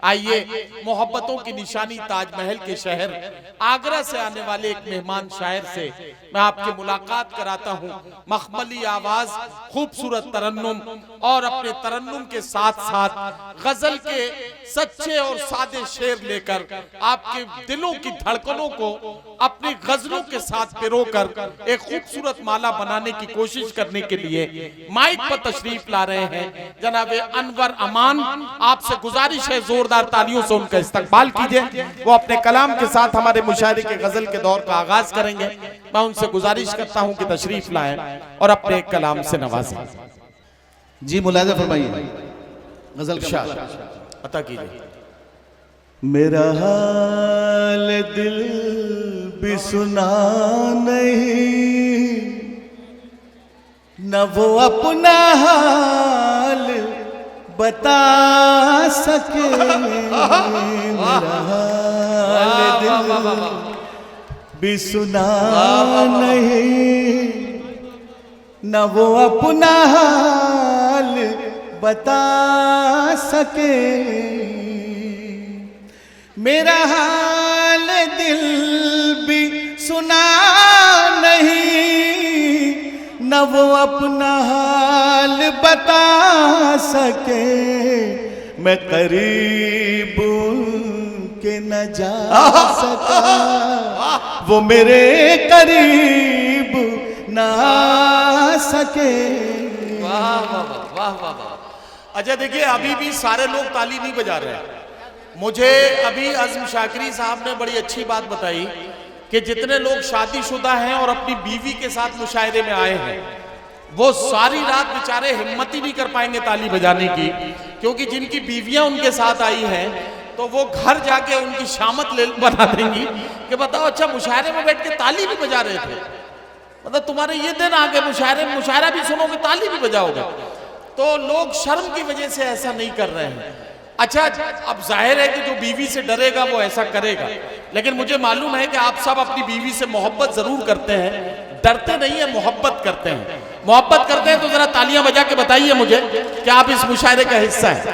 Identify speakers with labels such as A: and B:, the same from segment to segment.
A: आइए मोहब्बतों की निशानी ताजमहल के शहर आगरा से आने वाले एक मेहमान शायर से मैं आपकी मुलाकात कराता हूँ। मखमली आवाज, खूबसूरत तरन्नुम और अपने तरन्नुम के साथ साथ गजल के सच्चे और सादे शेर लेकर आपके दिलों की धड़कनों को अपनी गजलों के साथ पिरोकर एक खूबसूरत माला बनाने की कोशिश करने के लिए माइक पर तशरीफ ला रहे हैं जनाबे अनवर अमान। आपसे गुजारिश है जोरदार तालियों से उनका इस्तकबाल कीजिए। वो अपने कलाम के साथ हमारे मुशायरे के गजल के दौर का आगाज करेंगे। मैं उनसे गुजारिश करता हूं कि तशरीफ लाएं और अपने कलाम से नवाजें।
B: जी मुलाहिजा फरमाइए, गजल का
A: अता कीजिए।
B: मेरा हाल दिल भी सुना नहीं, न वो अपना हाल बता सके। मेरा हाल दिल भी सुना नहीं, न वो अपना हाल बता सके। मेरा हाल दिल भी सुना नहीं, न वो अपना हाल बता सके। मैं करीब के न जा सका, वो मेरे करीब ना आ सके।
A: वाह वाह वाह वाह वाह। अच्छा देखिए, अभी भी सारे लोग ताली नहीं बजा रहे हैं। मुझे अभी अज़्म शाकिरी साहब ने बड़ी अच्छी बात बताई कि जितने लोग शादीशुदा हैं और अपनी बीवी के साथ मुशायरे में आए हैं, वो सारी रात बेचारे हिम्मत ही नहीं कर पाएंगे ताली बजाने की, क्योंकि जिनकी बीवियां उनके साथ आई हैं तो वो घर जाके उनकी शामत बना देंगी कि बताओ, अच्छा मुशायरे में बैठ के ताली भी बजा रहे थे, मतलब तुम्हारे ये दिन आ गए मुशायरे में मुशायरा भी सुनोगे ताली भी बजाओगे। तो लोग शर्म की वजह से ऐसा नहीं कर रहे हैं। अच्छा, अब जाहिर है कि जो बीवी से डरेगा वो ऐसा करेगा, लेकिन मुझे मालूम है कि आप सब अपनी बीवी से मोहब्बत जरूर करते हैं, डरते नहीं है, मोहब्बत करते हैं। मोहब्बत करते हैं तो जरा तालियां बजा के बताइए मुझे कि आप इस मुशायरे का हिस्सा हैं।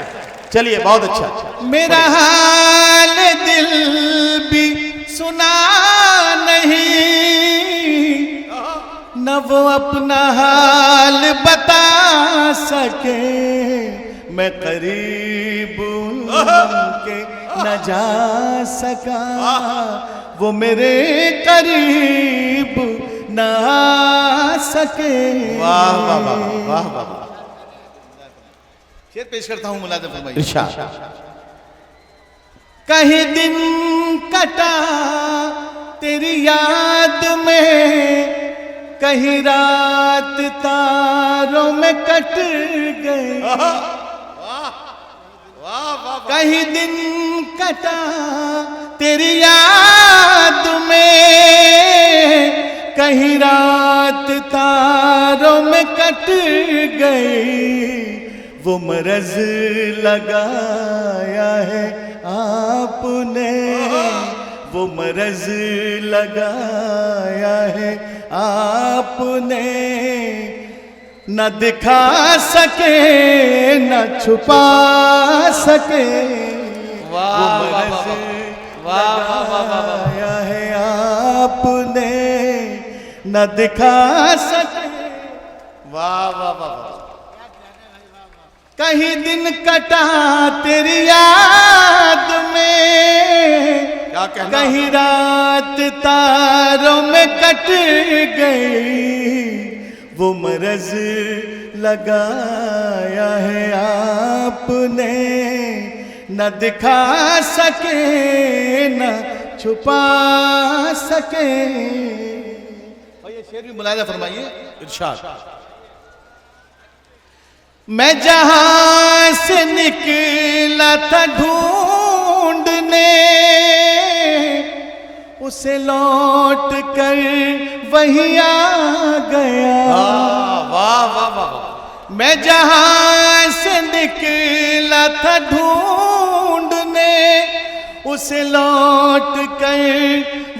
A: चलिए, बहुत अच्छा।
B: मेरा हाल दिल भी सुना नहीं, न वो अपना हाल बता सके। मैं करीब के न जा सका, वो मेरे करीब न आ सके।
A: वाह वाह वाह वाह वाह।
B: शेर पेश करता हूं, मुलाहिजा फरमाइए। कहीं दिन कटा तेरी याद में, कहीं रात तारों में कट गई। कहीं दिन कटा तेरी याद में, कहीं रात तारों में कट गई। वो मरज लगाया है आपने, वो मरज लगाया है आपने। न दिखा सके न छुपा सके, वो मरज लगाया है आपने, न दिखा सके।
A: वाह वाह वाह।
B: कहीं दिन कटा तेरी याद में,
A: क्या कहना?
B: कहीं रात तारों में कट गई। वो मरज लगाया है आपने, न दिखा सके न छुपा सके। ये शेर भी मुलाहिजा फरमाइए,
A: इरशाद।
B: मैं जहां से निकला था ढूंढने, उसे लौट कर वही आ गया।
A: वाह वाह वाह।
B: मैं जहां से निकला था ढूंढने, उसे लौट कर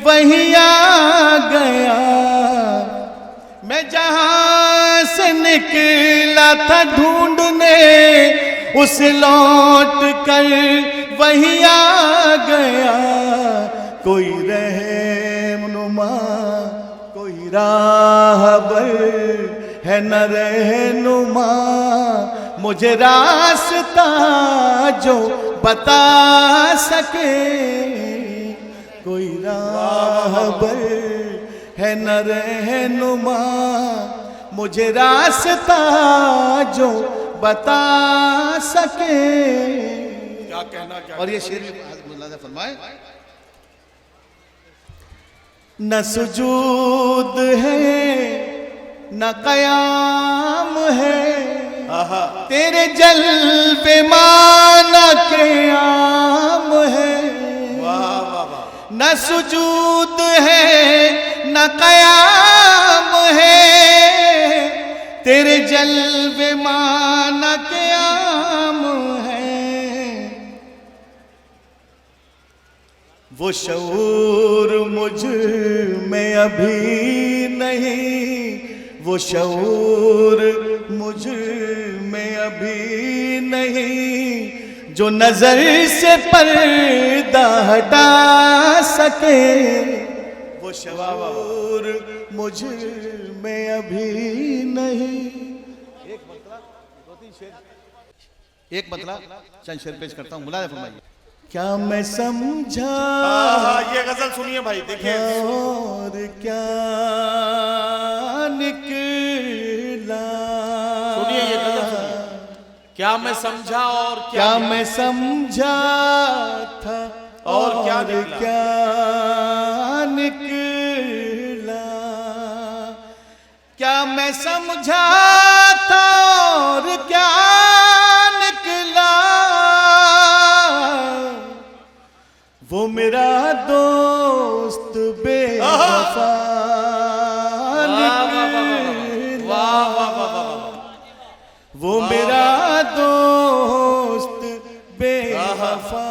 B: वही आ गया। मैं जहां से निकला था ढूंढने, उसे लौट कर वही आ गया, कोई रहनुमा कोई राहबर है न रहनुमा, मुझे रास्ता जो बता सके, कोई राहबर है न रहनुमा, मुझे रास्ता जो बता सके।
A: क्या कहना क्या।
B: और ये शेर में फरमाए, न सुजूद है न कयाम है, तेरे जलवे माना के आम है।
A: वाह वाह वाह।
B: न सुजूद है न कयाम है, तेरे जलवे माना के आम है। वो शऊर मुझ में अभी नहीं, वो शऊर मुझ में अभी नहीं, जो नजर से पर्दा हटा सके, वो शऊर मुझ में अभी नहीं। एक मतला चंद शेर पेश करता हूँ, मुलाज़ा फरमाइए। क्या मैं समझा,
A: ये गजल सुनिए भाई, देखिए।
B: और क्या निकला,
A: सुनिए ये गजल सुनिए। क्या मैं समझा और
B: क्या मैं समझा था
A: और क्या निकला,
B: क्या निकला, क्या मैं समझा था और क्या निकला, वो मेरा दोस्त बेवफा निकला, वो मेरा दोस्त बेवफा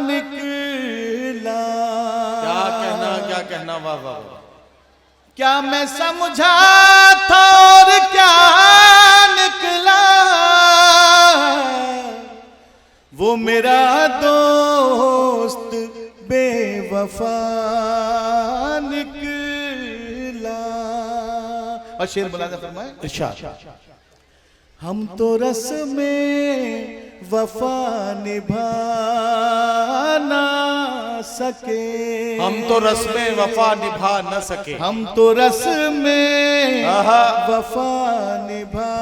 B: निकला।
A: क्या कहना। वाह वाह वाह।
B: क्या मैं समझा था और क्या निकला, वो मेरा दोस्त बेवफा निकला। और शेर मुलाज़ा फरमाए, इरशाद। हम तो रस में वफा निभा ना सके,
A: हम तो रस में वफा निभा न सके,
B: हम तो रस में वफा निभा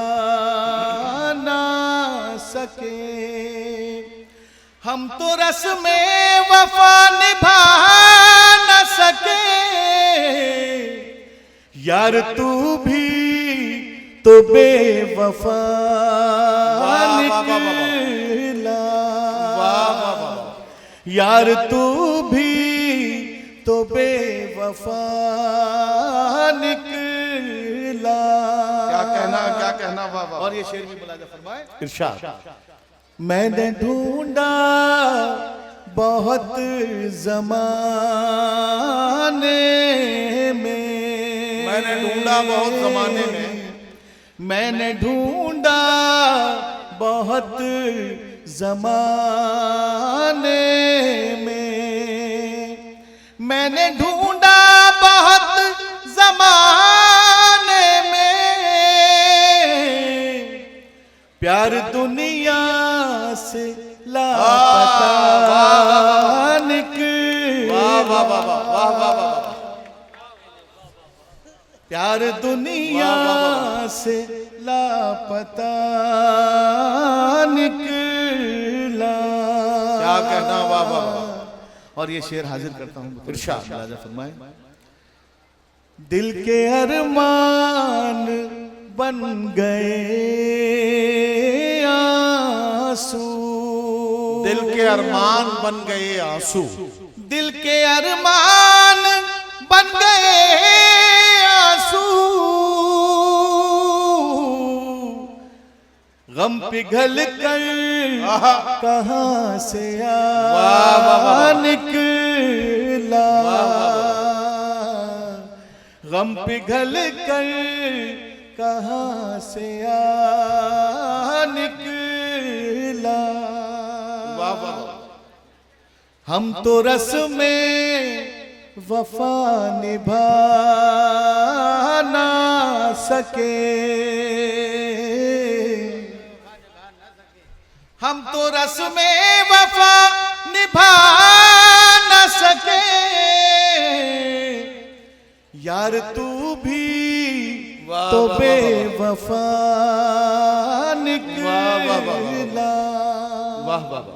B: ना सके, हम तो रस में वफा निभा न सके, यार तू भी तो बेवफा निकला, यार तू भी तो बेवफा निकला।
A: क्या कहना। वाह वाह।
B: और ये शेर भी मुलाज़ा फरमाए,
A: इरशाद।
B: मैंने ढूंढा बहुत ज़माने में,
A: मैंने ढूंढा बहुत ज़माने में,
B: मैंने ढूंढा बहुत ज़माने में, मैंने ढूंढा बहुत ज़माने में, प्यार दुनिया से लापता निकला, प्यार दुनिया से लापता निकला।
A: क्या कहना। वाह वाह।
B: और ये शेर हाजिर करता हूँ,
A: इरशाद।
B: मुलाज़ा फरमाए, दिल के अरमान बन गए आंसू,
A: दिल के अरमान बन गए आंसू,
B: दिल के अरमान बन गए आंसू, गम पिघल कर कहाँ से आ निकला, गम पिघल कर कहाँ से आ निकला।
A: वाह वाह वाह।
B: हम तो रस में वफा निभा ना सके, हम तो रस में वफा निभा न सके, यार तू भी
A: वाह,
B: तो
A: वाह, वाह,
B: बेवफा
A: वाह, वाह, वाह, वाह।
B: निकला।
A: वाह वाह वाह।